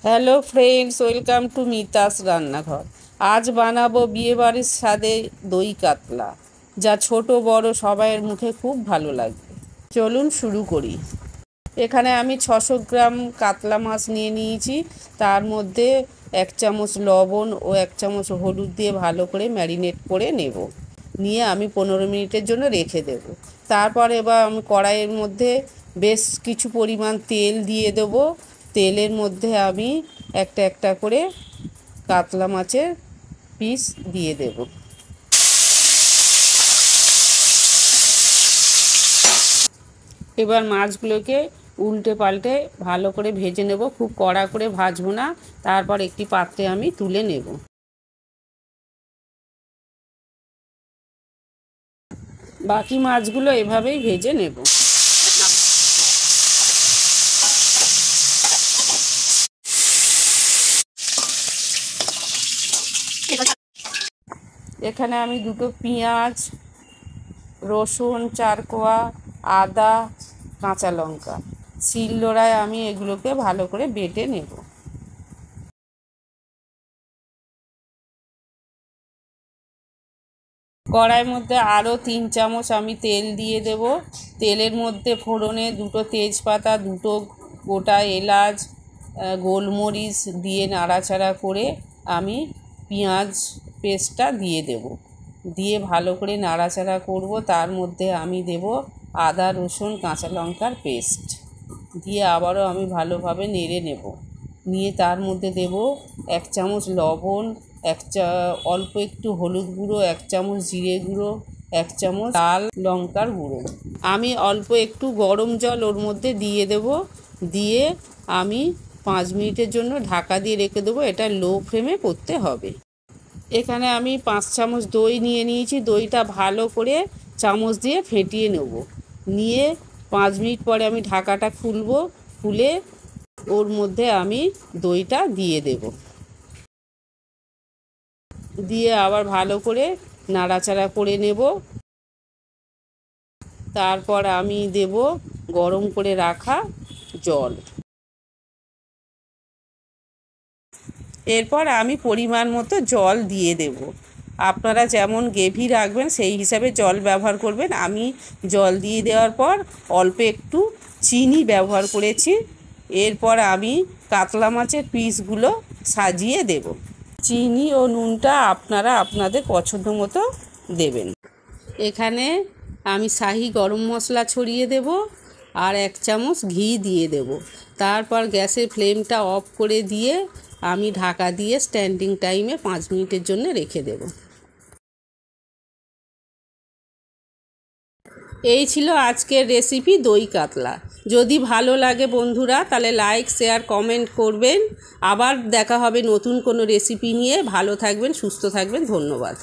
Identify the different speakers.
Speaker 1: Hello friends, welcome to Mita's রান্নাঘর। আজ বানাবো বিয়েবাড়ির স্বাদে দই কাতলা, যা ছোট বড় সবাইয়ের মুখে খুব ভালো লাগবে। চলুন শুরু করি। এখানে আমি 600 গ্রাম কাতলা মাছ নিয়ে নিয়েছি। তার মধ্যে 1 চামচ লবণ ও 1 চামচ হলুদ দিয়ে ভালো করে ম্যারিনেট করে নেব। নিয়ে আমি 15 মিনিটের জন্য রেখে দেব। তারপর এবার আমি কড়াইয়ের মধ্যে বেশ কিছু পরিমাণ তেল দিয়ে দেবো। তেলের মধ্যে আমি একটা একটা করে কাতলা মাছের পিস দিয়ে দেব। এবার মাছগুলোকে উল্টে পাল্টে ভালো করে ভেজে নেব। খুব কড়া করে ভাজবো না। তারপর একটি পাত্রে আমি তুলে নেব। বাকি মাছগুলো এভাবেই ভেজে নেব। এখানে আমি দুটো পেঁয়াজ, রসুন 4 কোয়া, আদা, কাঁচা লঙ্কা শিলনোড়ায় আমি এগুলোকে ভালো করে বেটে নেব। কড়াইয়ের মধ্যে আরও 3 চামচ আমি তেল দিয়ে দেব। তেলের মধ্যে ফোড়নে দুটো তেজপাতা, দুটো গোটা এলাচ, গোলমরিচ দিয়ে নাড়াচাড়া করে আমি পেঁয়াজ পেস্টটা দিয়ে দেব। দিয়ে ভালো করে নাড়াচাড়া করব। তার মধ্যে আমি দেব আদা, রসুন, কাঁচা লঙ্কার পেস্ট দিয়ে আবারও আমি ভালোভাবে নেড়ে নেব। নিয়ে তার মধ্যে দেব 1 চামচ লবণ, অল্প একটু হলুদ গুঁড়ো, 1 চামচ জিরে গুঁড়ো, 1 চামচ লাল লঙ্কার গুঁড়ো। আমি অল্প একটু গরম জল ওর মধ্যে দিয়ে দেব। দিয়ে আমি 5 মিনিটের জন্য ঢাকা দিয়ে রেখে দেবো। এটা লো ফ্লেমে করতে হবে। এখানে আমি 5 চামচ দই নিয়ে নিয়েছি। দইটা ভালো করে চামচ দিয়ে ফেটিয়ে নেব। নিয়ে 5 মিনিট পরে আমি ঢাকাটা খুলে ওর মধ্যে আমি দইটা দিয়ে দেব। দিয়ে আবার ভালো করে নাড়াচাড়া করে নেব। তারপর আমি দেব গরম করে রাখা জল। এরপর আমি পরিমাণ মতো জল দিয়ে দেব। আপনারা যেমন গ্রেভি রাখবেন সেই হিসাবে জল ব্যবহার করবেন। আমি জল দিয়ে দেওয়ার পর অল্প একটু চিনি ব্যবহার করেছি। এরপর আমি কাতলা মাছের পিসগুলো সাজিয়ে দেব। চিনি ও নুনটা আপনারা আপনাদের পছন্দ মতো দেবেন। এখানে আমি শাহি গরম মশলা ছড়িয়ে দেব আর 1 চামচ ঘি দিয়ে দেব। তারপর গ্যাসের ফ্লেমটা অফ করে দিয়ে আমি ঢাকা দিয়ে স্ট্যান্ডিং টাইমে 5 মিনিটের জন্য রেখে দেব। এই ছিল আজকের রেসিপি দই কাতলা। যদি ভালো লাগে বন্ধুরা তাহলে লাইক, শেয়ার, কমেন্ট করবেন। আবার দেখা হবে নতুন কোনো রেসিপি নিয়ে। ভালো থাকবেন, সুস্থ থাকবেন। ধন্যবাদ।